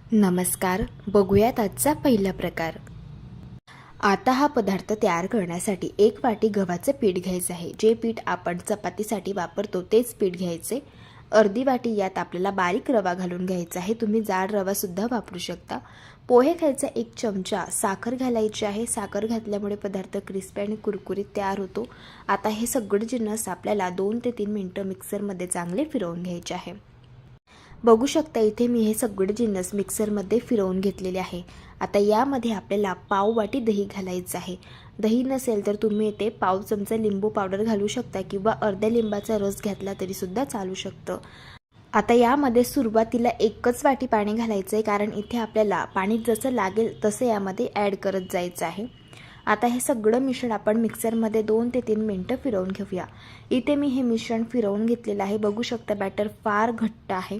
नमस्कार. बघूयात आजचा पहिला प्रकार. आता हा पदार्थ तयार करण्यासाठी 1 वाटी गव्हाचं पीठ घ्यायचं आहे. जे पीठ आपण चपातीसाठी वापरतो तेच पीठ घ्यायचे. अर्धी वाटी यात आपल्याला बारीक रवा घालून घ्यायचा आहे. तुम्ही जाड रवासुद्धा वापरू शकता. पोहे खायचा 1 चमचा, साखर घालायची आहे. साखर घातल्यामुळे पदार्थ क्रिस्पी आणि कुरकुरीत तयार होतो. आता हे सगळे जिन्नस आपल्याला 2 ते 3 मिनिटं मिक्सरमध्ये चांगले फिरवून घ्यायचे आहे. बघू शकता इथे मी हे सगळे जिन्नस मिक्सरमध्ये फिरवून घेतलेले आहे. आता यामध्ये आपल्याला पाव वाटी दही घालायचं आहे. दही नसेल तर तुम्ही इथे पाव चमचा लिंबू पावडर घालू शकता किंवा अर्ध्या लिंबाचा रस घातला तरीसुद्धा चालू शकतं. आता यामध्ये सुरुवातीला 1च वाटी पाणी घालायचं आहे, कारण इथे आपल्याला पाणी जसं लागेल तसं यामध्ये ॲड करत जायचं आहे. आता हे सगळं मिश्रण आपण मिक्सरमध्ये 2 ते 3 मिनिटं फिरवून घेऊया. इथे मी हे मिश्रण फिरवून घेतलेलं आहे. बघू शकता बॅटर फार घट्ट आहे.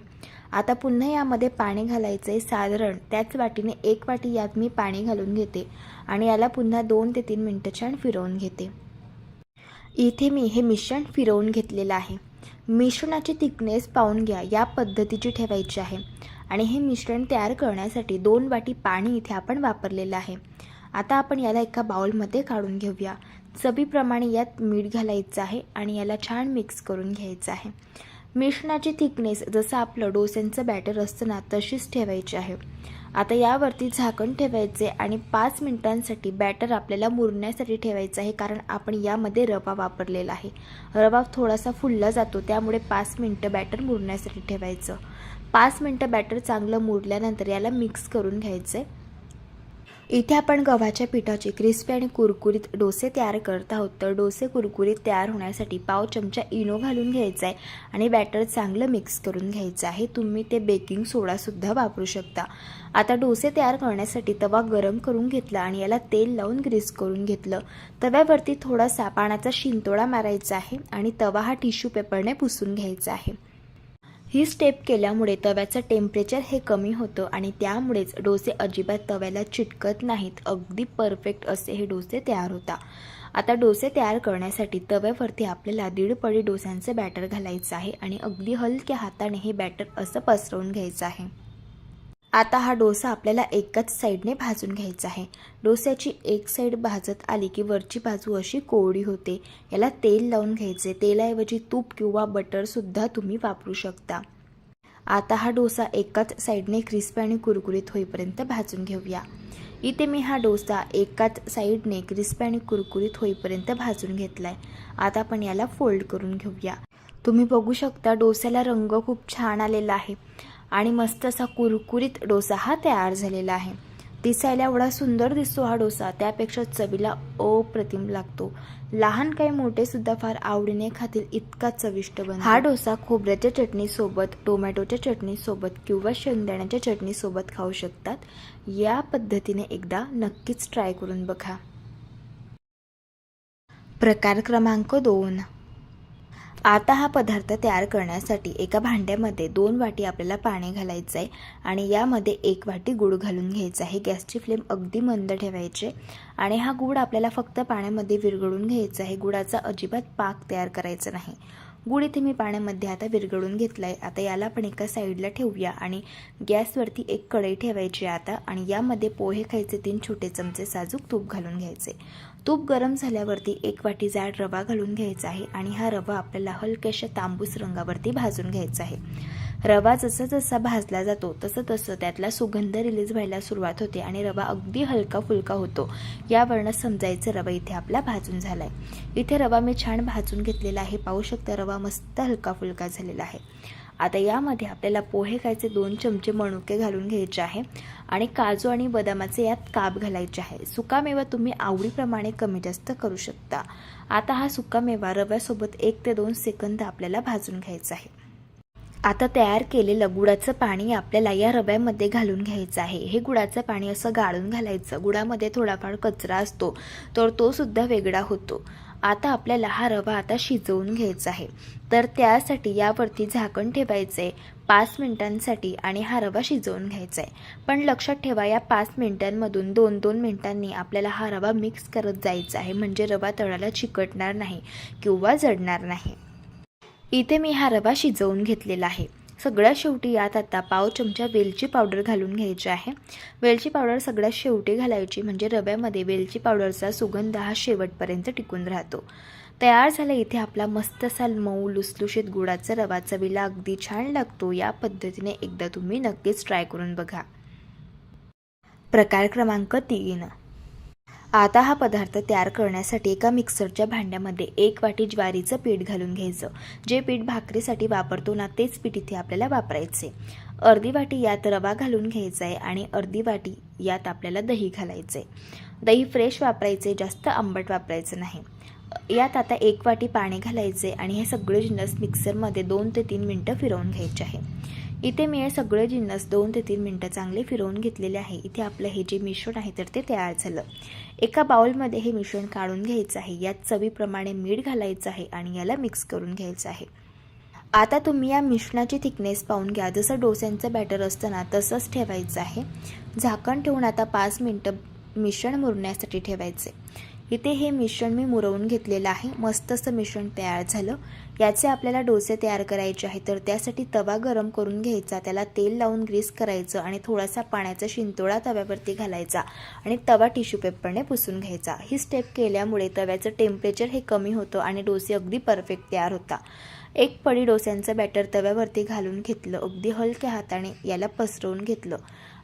आता पुन्हा यामध्ये पाणी घालायचं आहे. साधारण त्याच वाटीने 1 वाटी यात मी पाणी घालून घेते आणि याला पुन्हा 2 ते 3 मिनिटं छान फिरवून घेते. इथे मी हे मिश्रण फिरवून घेतलेलं आहे. मिश्रणाची थिकनेस पाहून घ्या, या पद्धतीची ठेवायची आहे. आणि हे मिश्रण तयार करण्यासाठी 2 वाटी पाणी इथे आपण वापरलेलं आहे. आता आपण याला एका बाउलमध्ये काढून घेऊया. चवीप्रमाणे यात मीठ घालायचं आहे आणि याला छान मिक्स करून घ्यायचं आहे. मिश्रणाची थिकनेस जसं आपलं डोस्यांचं बॅटर असतं ना तशीच ठेवायची आहे. आता यावरती झाकण ठेवायचे आणि 5 मिनिटांसाठी बॅटर आपल्याला मुरण्यासाठी ठेवायचं आहे, कारण आपण यामध्ये रवा वापरलेला आहे. रवा थोडासा फुलला जातो, त्यामुळे 5 मिनिटं बॅटर मुरण्यासाठी ठेवायचं. 5 मिनिटं बॅटर चांगलं मुरल्यानंतर याला मिक्स करून घ्यायचं आहे. इथे आपण गव्हाच्या पिठाचे क्रिस्पी आणि कुरकुरीत डोसे तयार करत आहोत. तर डोसे कुरकुरीत तयार होण्यासाठी पाव चमचा इनो घालून घ्यायचा आहे आणि बॅटर चांगलं मिक्स करून घ्यायचं आहे. तुम्ही ते बेकिंग सोडासुद्धा वापरू शकता. आता डोसे तयार करण्यासाठी तवा गरम करून घेतला आणि याला तेल लावून ग्रीस करून घेतलं. तव्यावरती थोडासा पाण्याचा शिंतोडा मारायचा आहे आणि तवा हा टिश्यू पेपरने पुसून घ्यायचा आहे. ही स्टेप केल्यामुळे तव्याचं टेम्परेचर हे कमी होतं आणि त्यामुळेच डोसे अजिबात तव्याला चिटकत नाहीत. अगदी परफेक्ट असे हे डोसे तयार होतात. आता डोसे तयार करण्यासाठी तव्यावरती आपल्याला 1.5 पळी डोस्यांचं बॅटर घालायचं आहे आणि अगदी हलक्या हाताने हे बॅटर असं पसरवून घ्यायचं आहे. आता हा डोसा आपल्याला एकाच साईडने भाजून घ्यायचा आहे. डोस्याची एक साईड भाजत आली की वरची बाजू अशी कोरडी होते. याला तेल लावून घ्यायचे. तेलाऐवजी तूप किंवा बटरसुद्धा तुम्ही वापरू शकता. आता हा डोसा एकाच साईडने क्रिस्पी आणि कुरकुरीत होईपर्यंत भाजून घेऊया. इथे मी हा डोसा एकाच साईडने क्रिस्पी आणि कुरकुरीत होईपर्यंत भाजून घेतलाय. आता आपण याला फोल्ड करून घेऊया. तुम्ही बघू शकता डोस्याला रंग खूप छान आलेला आहे आणि मस्त असा कुरकुरीत डोसा हा तयार झालेला आहे. दिसायला एवढा सुंदर दिसतो हा डोसा, त्यापेक्षा चवीला अप्रतिम लागतो. लहान काही मोठे सुद्धा फार आवडीने खातील, इतका चविष्ट बनतो. हा डोसा खोबऱ्याच्या चटणीसोबत, टोमॅटोच्या चटणीसोबत किंवा शेंगदाण्याच्या चटणीसोबत खाऊ शकतात. या पद्धतीने एकदा नक्कीच ट्राय करून बघा. प्रकार क्रमांक 2. आता हा पदार्थ तयार करण्यासाठी एका भांड्यामध्ये 2 वाटी आपल्याला पाणी घालायचं आहे आणि यामध्ये 1 वाटी गूळ घालून घ्यायचा आहे. गॅसची फ्लेम अगदी मंद ठेवायची आणि हा गूळ आपल्याला फक्त पाण्यामध्ये विरघळून घ्यायचा आहे. गुळाचा अजिबात पाक तयार करायचा नाही. गूळ इथे मी पाण्यामध्ये आता विरघळून घेतला आहे. आता याला आपण एका साईडला ठेवूया आणि गॅसवरती एक कढई ठेवायची आता आणि यामध्ये पोहे खायचे 3 छोटे चमचे साजूक तूप घालून घ्यायचे. तूप गरम झाल्यावरती 1 वाटी जाड रवा घालून घ्यायचा आहे आणि हा रवा आपल्याला हलक्याशा तांबूस रंगावरती भाजून घ्यायचा आहे. रवा जसा जसा भाजला जातो तसं तसं त्यातला सुगंध रिलीज व्हायला सुरुवात होते आणि रवा अगदी हलका फुलका होतो. यावरनं समजायचं रवा इथे आपला भाजून झालाय. इथे रवा मी छान भाजून घेतलेला आहे. पाहू शकता रवा मस्त हलका फुलका झालेला आहे. आता यामध्ये आपल्याला पोहे खायचे 2 चमचे मनुके घालून घ्यायचे आहे आणि काजू आणि बदामाचे यात काप घालायचे आहे. सुकामेवा तुम्ही आवडीप्रमाणे कमी जास्त करू शकता. आता हा सुकामेवा रव्यासोबत 1 ते 2 सेकंद आपल्याला भाजून घ्यायचा आहे. आता तयार केलेलं गुळाचं पाणी आपल्याला या रव्यामध्ये घालून घ्यायचं आहे. हे गुळाचं पाणी असं गाळून घालायचं. गुळामध्ये थोडाफार कचरा असतो तर तो सुद्धा वेगळा होतो. आता आपल्याला हा रवा आता शिजवून घ्यायचा आहे. तर त्यासाठी यावरती झाकण ठेवायचे 5 मिनिटांसाठी आणि हा रवा शिजवून घ्यायचा आहे. पण लक्षात ठेवा या 5 मिनिटांमधून 2-2 मिनिटांनी आपल्याला हा रवा मिक्स करत जायचा आहे, म्हणजे रवा तळाला चिकटणार नाही किंवा जळणार नाही. इथे मी हा रवा शिजवून घेतलेला आहे. सगळ्यात शेवटी यात आता पाव चमचा वेलची पावडर घालून घ्यायची आहे. वेलची पावडर सगळ्यात शेवटी घालायची, म्हणजे रव्यामध्ये वेलची पावडरचा सुगंध हा शेवटपर्यंत टिकून राहतो. तयार झाला इथे आपला मस्त असा मऊ लुसलुशीत गुळाचा रवा. चवीला अगदी छान लागतो. या पद्धतीने एकदा तुम्ही नक्कीच ट्राय करून बघा. प्रकार क्रमांक 3. आता हा पदार्थ तयार करण्यासाठी एका मिक्सरच्या भांड्यामध्ये 1 वाटी ज्वारीचं पीठ घालून घ्यायचं. जे पीठ भाकरीसाठी वापरतो ना, तेच पीठ इथे आपल्याला वापरायचे. अर्धी वाटी यात रवा घालून घ्यायचा आहे आणि अर्धी वाटी यात आपल्याला दही घालायचं आहे. दही फ्रेश वापरायचे, जास्त आंबट वापरायचं नाही. यात आता 1 वाटी पाणी घालायचे आणि हे सगळे जिन्नस मिक्सरमध्ये 2 ते 3 मिनटं फिरवून घ्यायचे आहे. इथे मी हे सगळे जिन्नस 2 ते 3 मिनटं चांगले फिरवून घेतलेले आहे. इथे आपलं हे जे मिश्रण आहे तर ते तयार झालं. एका बाउलमध्ये हे मिश्रण काढून घ्यायचं आहे. यात चवीप्रमाणे मीठ घालायचं आहे आणि याला मिक्स करून घ्यायचं आहे. आता तुम्ही या मिश्रणाची थिकनेस पाहून घ्या. जसं डोस्यांचं बॅटर असतं ना, तसंच ठेवायचं आहे. झाकण ठेवून आता 5 मिनटं मिश्रण मुरण्यासाठी ठेवायचे. इथे हे मिश्रण मी मुरवून घेतलेलं आहे. मस्त असं मिश्रण तयार झालं. याचे आपल्याला डोसे तयार करायचे आहे, तर त्यासाठी तवा गरम करून घ्यायचा, त्याला तेल लावून ग्रीस करायचं आणि थोडासा पाण्याचा शिंतोडा तव्यावरती घालायचा आणि तवा टिश्यू पेपरने पुसून घ्यायचा. ही स्टेप केल्यामुळे तव्याचं टेम्परेचर हे कमी होतं आणि डोसे अगदी परफेक्ट तयार होता. 1 पडी डोस्यांचं बॅटर तव्यावरती घालून घेतलं. अगदी हलक्या हाताने याला पसरवून घेतलं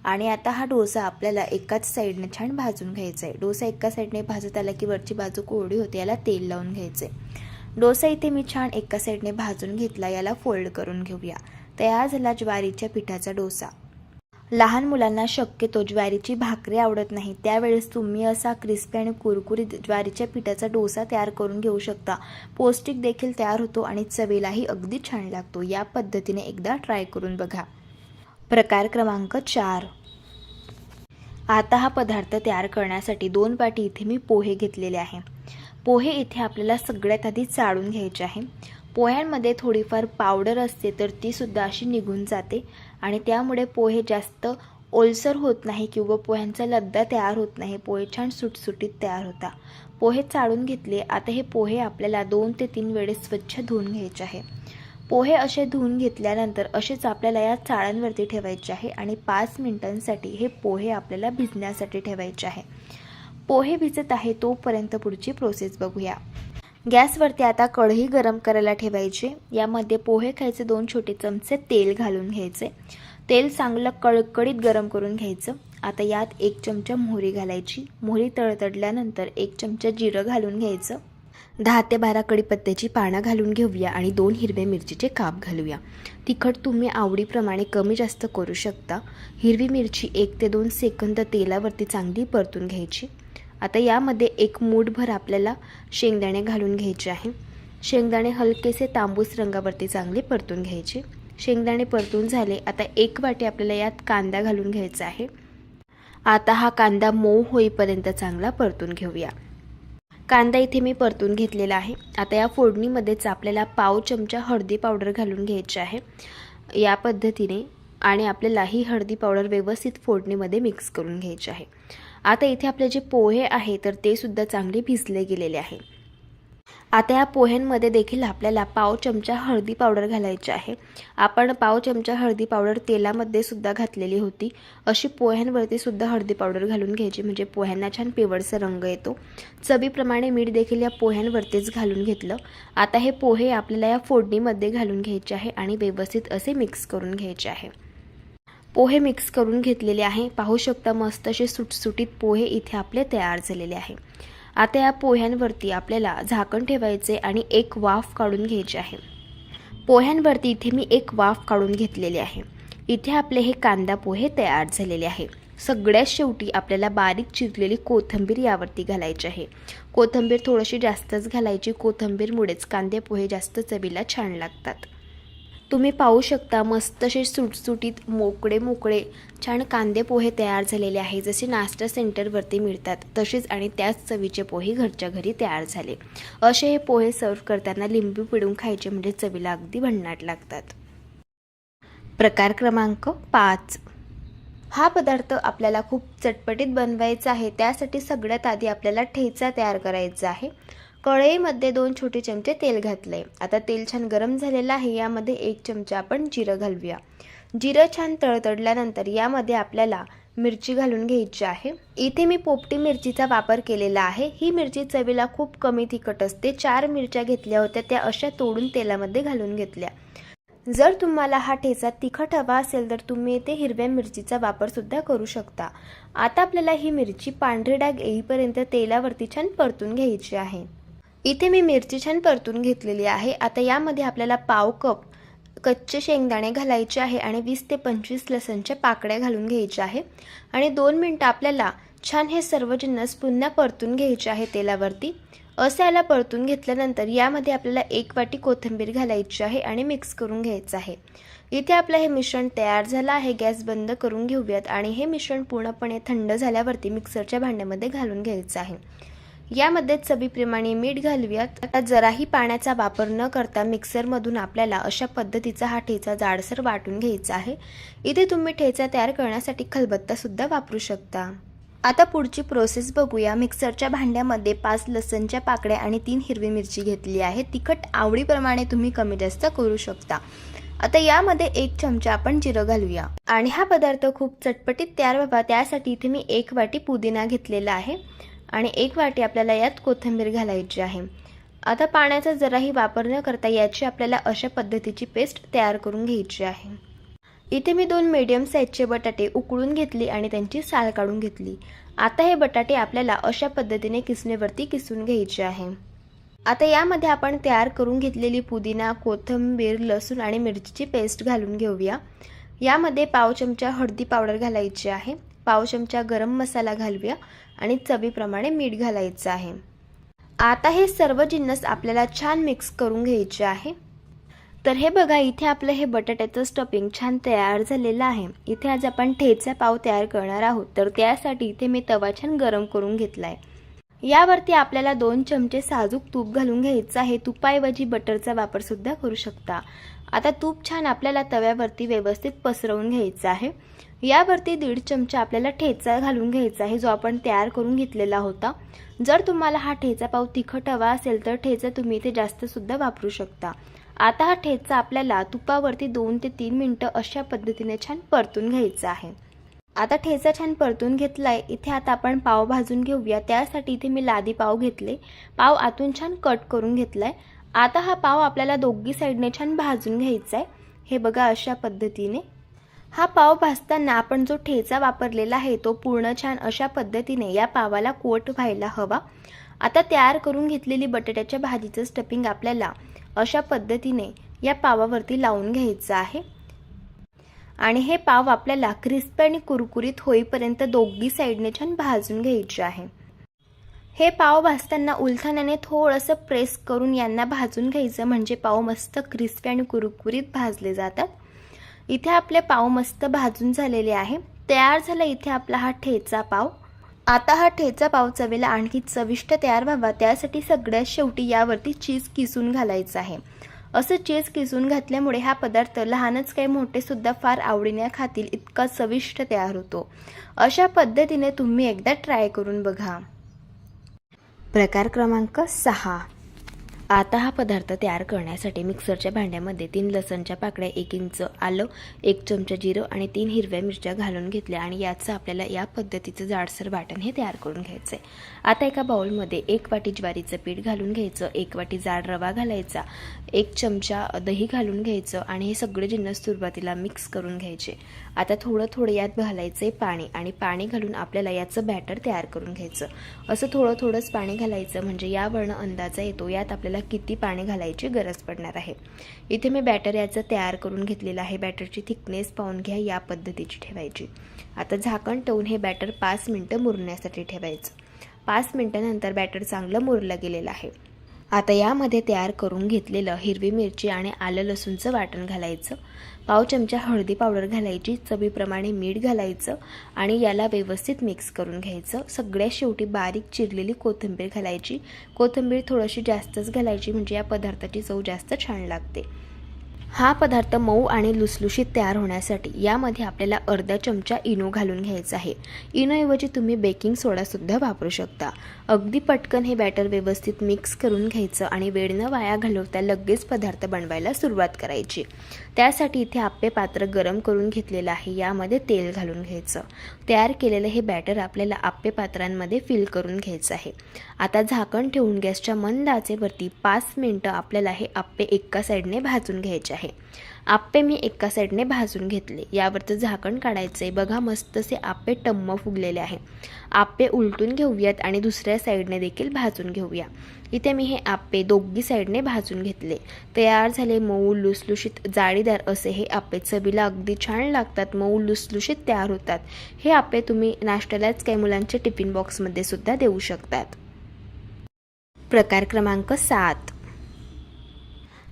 आणि आता हा डोसा आपल्याला एकाच साईडने छान भाजून घ्यायचा आहे. डोसा एका साईडने भाजत आला की वरची बाजू कोरडी होते, याला तेल लावून घ्यायचे. डोसा इथे मी छान एका साईडने भाजून घेतला. याला फोल्ड करून घेऊया. तयार झाला ज्वारीच्या पिठाचा डोसा. लहान मुलांना शक्यतो ज्वारीची भाकरी आवडत नाही, त्यावेळेस तुम्ही असा क्रिस्पी आणि कुरकुरीत ज्वारीच्या पिठाचा डोसा तयार करून घेऊ शकता. पौष्टिक देखील तयार होतो आणि चवीलाही अगदी छान लागतो. या पद्धतीने एकदा ट्राय करून बघा. प्रकार क्रमांक 4. आता हा पदार्थ तयार करण्यासाठी 2 वाटी इथे मी पोहे घेतलेले आहे. पोहे इथे आपल्याला सगळ्यात आधी चाळून घ्यायचे आहे. पोह्यांमध्ये थोडीफार पावडर असते, तर ती सुद्धा अशी निघून जाते आणि त्यामुळे पोहे जास्त ओलसर होत नाही किंवा पोह्यांचा लद्दा तयार होत नाही. पोहे छान सुटसुटीत तयार होता. पोहे चाळून घेतले. आता हे पोहे आपल्याला 2 ते 3 वेळेस स्वच्छ धुवून घ्यायचे आहे. पोहे असे धुवून घेतल्यानंतर असेच आपल्याला या चाळणवरती ठेवायचे आहे आणि 5 मिनिटांसाठी हे पोहे आपल्याला भिजण्यासाठी ठेवायचे आहे. पोहे भिजत आहे तोपर्यंत पुढची प्रोसेस बघूया. गॅसवरती आता कढई गरम करायला ठेवायची. यामध्ये पोहे खायचे 2 छोटे चमचे तेल घालून घ्यायचे. तेल चांगलं कळकळीत गरम करून घ्यायचं. आता यात 1 चमचा मोहरी घालायची. मोहरी तळतडल्यानंतर 1 चमचा जिरं घालून घ्यायचं. 10 ते 12 कढीपत्त्याची पानं घालून घेऊया आणि 2 हिरव्या मिरचीचे काप घालूया. तिखट तुम्ही आवडीप्रमाणे कमी जास्त करू शकता. हिरवी मिरची 1 ते 2 सेकंद तेलावरती चांगली परतून घ्यायची. आता यामध्ये 1 मूठभर आपल्याला शेंगदाणे घालून घ्यायचे आहे. शेंगदाणे हलकेसे तांबूस रंगावरती चांगले परतून घ्यायचे. शेंगदाणे परतून झाले. आता 1 वाटी आपल्याला यात कांदा घालून घ्यायचा आहे. आता हा कांदा मऊ होईपर्यंत चांगला परतून घेऊया. कांदा इथे मी परतून घेतलेला आहे. आता या फोडणीमध्येच आपल्याला पाव चमचा हळदी पावडर घालून घ्यायची आहे या पद्धतीने आणि आपल्याला ही हळदी पावडर व्यवस्थित फोडणीमध्ये मिक्स करून घ्यायची आहे. आता इथे आपले जे पोहे आहे तर ते सुद्धा चांगले भिजले गेलेले आहे. आता या पोह्यांमध्ये देखील आपल्याला पाव चमचा हळदी पावडर घालायची आहे. आपण पाव चमचा हळदी पावडर तेलामध्ये सुद्धा घातलेली होती. अशी पोह्यांवरती सुद्धा हळदी पावडर घालून घ्यायची, म्हणजे पोह्यांना छान पिवळसर रंग येतो. चवीप्रमाणे मीठ देखील या पोह्यांवरतीच घालून घेतलं. आता हे पोहे आपल्याला या फोडणीमध्ये घालून घ्यायचे आहे आणि व्यवस्थित असे मिक्स करून घ्यायचे आहे. पोहे मिक्स करून घेतलेले आहे. पाहू शकता मस्त असे सुटसुटीत पोहे इथे आपले तयार झालेले आहे. आता या पोह्यांवरती आपल्याला झाकण ठेवायचे आणि 1 वाफ काढून घ्यायची आहे. पोह्यांवरती इथे मी 1 वाफ काढून घेतलेली आहे. इथे आपले हे कांदा पोहे तयार झालेले आहे. सगळ्यात शेवटी आपल्याला बारीक चिरलेली कोथिंबीर यावरती घालायची आहे. कोथिंबीर थोडीशी जास्तच घालायची. कोथिंबीरमुळेच कांदे पोहे जास्त चवीला छान लागतात. तुम्ही पाहू शकता मस्त असे सुटसुटीत मोकळे छान कांदे पोहे तयार झालेले आहे. जसे नाश्ता सेंटरवरती मिळतात तसेच आणि त्याच चवीचे पोहे घरच्या घरी तयार झाले. असे हे पोहे सर्व करताना लिंबू पिळून खायचे, म्हणजे चवीला अगदी भन्नाट लागतात. प्रकार क्रमांक 5. हा पदार्थ आपल्याला खूप चटपटीत बनवायचा आहे. त्यासाठी सगळ्यात आधी आपल्याला ठेचा तयार करायचा आहे. कढईमध्ये 2 छोटे चमचे तेल घातले. आता तेल छान गरम झालेलं आहे. यामध्ये 1 चमचा आपण जिरं घालूया. जिरं छान तळतडल्यानंतर यामध्ये आपल्याला मिरची घालून घ्यायची आहे. इथे मी पोपटी मिरचीचा वापर केलेला आहे. ही मिरची चवीला खूप कमी तिखट असते. 4 मिरच्या घेतल्या होत्या, त्या अशा तोडून तेलामध्ये घालून घेतल्या. जर तुम्हाला हा ठेचा तिखट हवा असेल तर तुम्ही इथे हिरव्या मिरचीचा वापर सुद्धा करू शकता. आता आपल्याला ही मिरची पांढरे डाग येईपर्यंत तेलावरती छान परतून घ्यायची आहे. इथे मी मिरची छान परतून घेतलेली आहे. आता यामध्ये आपल्याला पाव कप कच्चे शेंगदाणे घालायचे आहे आणि 20 ते 25 लसणच्या पाकळ्या घालून घ्यायच्या आहे आणि 2 मिनिटं आपल्याला छान हे सर्व जिन्नस पुन्हा परतून घ्यायचे आहे तेलावरती. असं याला परतून घेतल्यानंतर यामध्ये आपल्याला 1 वाटी कोथिंबीर घालायची आहे आणि मिक्स करून घ्यायचं आहे. इथे आपलं हे मिश्रण तयार झालं आहे. गॅस बंद करून घेऊयात आणि हे मिश्रण पूर्णपणे थंड झाल्यावरती मिक्सरच्या भांड्यामध्ये घालून घ्यायचं आहे. यामध्ये चवीप्रमाणे मीठ घालूयात. आता जराही पाण्याचा वापर न करता मिक्सरमधून आपल्याला अशा पद्धतीचा हा ठेचा जाडसर वाटून घ्यायचा आहे. इथे तुम्ही ठेचा तयार करण्यासाठी खलबत्ता सुद्धा वापरू शकता. आता पुढची प्रोसेस बघूया. मिक्सरच्या भांड्यामध्ये 5 लसणच्या पाकळ्या आणि 3 हिरवी मिरची घेतली आहे. तिखट आवडीप्रमाणे तुम्ही कमी जास्त करू शकता. आता यामध्ये 1 चमचा आपण जिरं घालूया आणि हा पदार्थ खूप चटपटीत तयार व्हावा त्यासाठी इथे मी 1 वाटी पुदिना घेतलेला आहे आणि 1 वाटी आपल्याला यात कोथिंबीर घालायची आहे. आता पाण्याचा जराही वापर न करता याची आपल्याला अशा पद्धतीची पेस्ट तयार करून घ्यायची आहे. इथे मी 2 मीडियम साईजचे बटाटे उकळून घेतली आणि त्यांची साल काढून घेतली. आता हे बटाटे आपल्याला अशा पद्धतीने किसणीवरती किसून घ्यायचे आहे. आता यामध्ये आपण तयार करून घेतलेली पुदिना, कोथिंबीर, लसूण आणि मिरचीची पेस्ट घालून घेऊया. यामध्ये पाव चमचा हळदी पावडर घालायची आहे. पाव चमचा गरम मसाला घालूया आणि चवीप्रमाणे मीठ घालायचं आहे. आता हे सर्व जिन्नस आपल्याला छान मिक्स करून घ्यायचे आहे. तर हे बघा, इथे आपलं हे बटाट्याचं स्टफिंग छान तयार झालेलं आहे. इथे आज आपण ठेचा पाव तयार करणार आहोत, तर त्यासाठी इथे मी तवा छान गरम करून घेतलाय. यावरती आपल्याला 2 चमचे साजूक तूप घालून घ्यायचं आहे. तुपाऐवजी बटरचा वापर सुद्धा करू शकता. आता तूप छान आपल्याला तव्यावरती व्यवस्थित पसरवून घ्यायचं आहे. यावरती 1.5 चमचा आपल्याला ठेचा घालून घ्यायचा आहे, जो आपण तयार करून घेतलेला होता. जर तुम्हाला हा ठेचा पाव तिखट हवा असेल तर ठेचा तुम्ही इथे जास्त सुद्धा वापरू शकता. आता हा ठेचा आपल्याला तुपावरती 2 ते 3 मिनिटं अशा पद्धतीने छान परतून घ्यायचा आहे. आता ठेचा छान परतून घेतलाय. इथे आता आपण पाव भाजून घेऊया. त्यासाठी इथे मी लादी पाव घेतले. पाव आतून छान कट करून घेतलाय. आता हा पाव आपल्याला दोघी साईडने छान भाजून घ्यायचा आहे. हे बघा, अशा पद्धतीने हा पाव भाजताना आपण जो ठेचा वापरलेला आहे तो पूर्ण छान अशा पद्धतीने या पावाला कोट व्हायला हवा. आता तयार करून घेतलेली बटाट्याच्या भाजीचं स्टफिंग आपल्याला अशा पद्धतीने या पावावरती लावून घ्यायचं आहे आणि हे पाव आपल्याला क्रिस्पी आणि कुरकुरीत होईपर्यंत दोघी साईडने छान भाजून घ्यायचे आहे. हे पाव भाजताना उलथण्याने थोडंसं प्रेस करून यांना भाजून घ्यायचं, म्हणजे पाव मस्त क्रिस्पी आणि कुरकुरीत भाजले जातात. इथे आपले पाव मस्त भाजून झालेले आहे. तयार झाला इथे आपला हा ठेचा पाव. आता हा ठेचा पाव चवीला आणखी चविष्ट तयार व्हावा त्यासाठी सगळ्यात शेवटी यावरती चीज किसून घालायचं आहे. असं चीज किसून घातल्यामुळे हा पदार्थ लहानच काही मोठे सुद्धा फार आवडीने खातील इतका चविष्ट तयार होतो. अशा पद्धतीने तुम्ही एकदा ट्राय करून बघा. प्रकार क्रमांक 6. आता हा पदार्थ तयार करण्यासाठी मिक्सरच्या भांड्यामध्ये 3 लसणच्या पाकळ्या, 1 इंच आलं, 1 चमचा जिरं आणि 3 हिरव्या मिरच्या घालून घेतल्या आणि याचं आपल्याला या पद्धतीचं जाडसर वाटण हे तयार करून घ्यायचं आहे. आता एका बाउलमध्ये 1 वाटी ज्वारीचं पीठ घालून घ्यायचं, 1 वाटी जाड रवा घालायचा, 1 चमचा दही घालून घ्यायचं आणि हे सगळे जिन्नस सुरुवातीला मिक्स करून घ्यायचे. आता थोडं थोडं यात घालायचं पाणी आणि पाणी घालून आपल्याला याचं बॅटर तयार करून घ्यायचं. असं थोडं थोडंच पाणी घालायचं, म्हणजे यावरनं अंदाजा येतो यात आपल्याला किती पाणी घालायची गरज पडणार आहे. इथे मी बॅटर याचं तयार करून घेतलेलं आहे. बॅटरची थिकनेस पाहून घ्या, या पद्धतीची ठेवायची. आता झाकण ठेवून हे बॅटर 5 मिनिटं मुरण्यासाठी ठेवायचं. 5 मिनिटांनंतर बॅटर चांगलं मुरलं गेलेलं आहे. आता यामध्ये तयार करून घेतलेलं हिरवी मिरची आणि आलं लसूणचं वाटण घालायचं. पाव चमचा हळदी पावडर घालायची, चवीप्रमाणे मीठ घालायचं आणि याला व्यवस्थित मिक्स करून घ्यायचं. सगळ्यात शेवटी बारीक चिरलेली कोथिंबीर घालायची. कोथिंबीर थोडीशी जास्तच घालायची, म्हणजे या पदार्थाची चव जास्त छान लागते. हा पदार्थ मऊ आणि लुसलुशीत तयार होण्यासाठी यामध्ये आपल्याला अर्धा चमचा इनो घालून घ्यायचा आहे. इनोऐवजी तुम्ही बेकिंग सोडासुद्धा वापरू शकता. अगदी पटकन हे बॅटर व्यवस्थित मिक्स करून घ्यायचं आणि वेळ न वाया घालवता लगेच पदार्थ बनवायला सुरुवात करायची. त्यासाठी इथे आप्पे पात्र गरम करून घेतलेलं आहे. यामध्ये तेल घालून घ्यायचं. तयार केलेलं हे बॅटर आपल्याला आप्पे पात्रांमध्ये फिल करून घ्यायचं आहे. आता झाकण ठेवून गॅसच्या मंद आचेवरती 5 मिनिटं आपल्याला हे आप्पे एका साईडने भाजून घ्यायचे आहे. आप्पे मी एका साईडने भाजून घेतले. यावरचं झाकण काढायचे. बघा मस्तसे आप्पे टम्म फुगलेले आहे. आप्पे उलटून घेऊयात आणि दुसऱ्या साईडने देखील भाजून घेऊया. इथे मी हे आप्पे दोघी साईडने भाजून घेतले. तयार झाले मऊ लुसलुशीत जाळीदार असे हे आप्पे. चवीला अगदी छान लागतात, मऊ लुसलुशीत तयार होतात. हे आप्पे तुम्ही नाश्त्यालाच काही मुलांच्या टिफिन बॉक्समध्ये सुद्धा देऊ शकतात. प्रकार क्रमांक 7.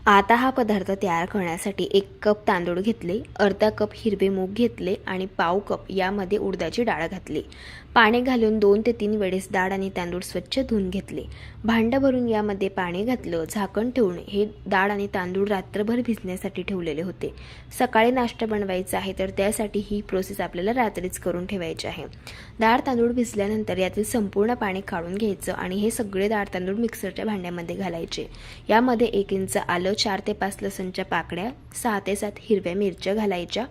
आता हा पदार्थ तयार करण्यासाठी 1 कप तांदूळ घेतले, अर्धा कप हिरवे मूग घेतले आणि पाव कप यामध्ये उडदाची डाळ घातली. पाणी घालून 2 ते 3 वेळेस डाळ आणि तांदूळ स्वच्छ धुवून घेतले. भांडं भरून यामध्ये पाणी घातलं. झाकण ठेवून हे डाळ आणि तांदूळ रात्रभर भिजण्यासाठी ठेवलेले होते. सकाळी नाश्ता बनवायचा आहे तर त्यासाठी ही प्रोसेस आपल्याला रात्रीच करून ठेवायची आहे. डाळ तांदूळ भिजल्यानंतर यातील संपूर्ण पाणी काढून घ्यायचं आणि हे सगळे डाळ तांदूळ मिक्सरच्या भांड्यामध्ये घालायचे. यामध्ये 1 इंच आलं, 4 ते 5 लसूणच्या पाकळ्या, 6 ते 7 हिरव्या मिरच्या घालायच्या,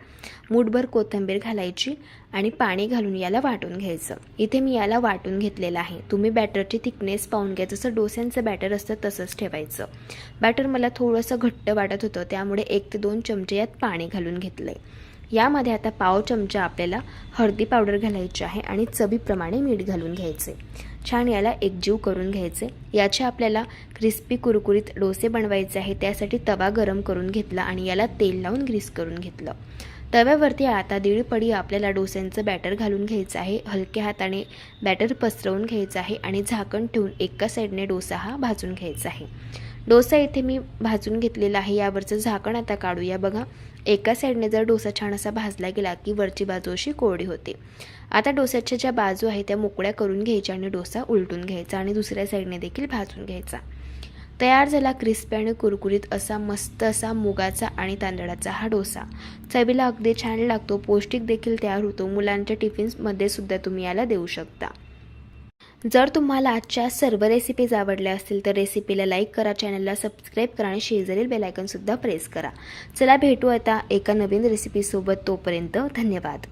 मूठभर कोथिंबीर घालायची आणि पाणी घालून याला वाटून घ्यायचं. इथे मी याला वाटून घेतलेलं आहे. तुम्ही बॅटरची थिकनेस पाहून घ्या. जसं डोस्यांचं बॅटर असतं तसंच ठेवायचं. बॅटर मला थोडंसं घट्ट वाटत होतं त्यामुळे 1 ते 2 चमचे यात पाणी घालून घेतलंय. यामध्ये आता पाव चमचा आपल्याला हळदी पावडर घालायची आहे आणि चवीप्रमाणे मीठ घालून घ्यायचे. छान याला एकजीव करून घ्यायचे. याचे आपल्याला क्रिस्पी कुरकुरीत डोसे बनवायचे आहे. त्यासाठी तवा गरम करून घेतला आणि याला तेल लावून ग्रीस करून घेतलं. तव्यावरती आता 1.5 पडी आपल्याला डोस्यांचं बॅटर घालून घ्यायचं आहे. हलक्या हाताने बॅटर पसरवून घ्यायचं आहे आणि झाकण ठेवून एका साईडने डोसा हा भाजून घ्यायचा आहे. डोसा इथे मी भाजून घेतलेला आहे. यावरचं झाकण आता काढूया. बघा एका साईडने जर डोसा छान असा भाजला गेला की वरची बाजू अशी कोरडी होते. आता डोस्याच्या ज्या बाजू आहे त्या मोकळ्या करून घ्यायच्या आणि डोसा उलटून घ्यायचा आणि दुसऱ्या साईडने देखील भाजून घ्यायचा. तयार झाला क्रिस्पी आणि कुरकुरीत असा मस्त असा मुगाचा आणि तांदळाचा हा डोसा. चवीला अगदी छान लागतो, पौष्टिक देखील तयार होतो. मुलांच्या टिफिन्समध्ये सुद्धा तुम्ही याला देऊ शकता. जर तुम्हाला आजच्या सर्व रेसिपीज आवडल्या असतील तर रेसिपीला लाईक करा, चॅनलला सबस्क्राईब करा आणि शेजारील बेल आयकॉन सुद्धा प्रेस करा. चला भेटू आता एका नवीन रेसिपीसोबत. तोपर्यंत धन्यवाद.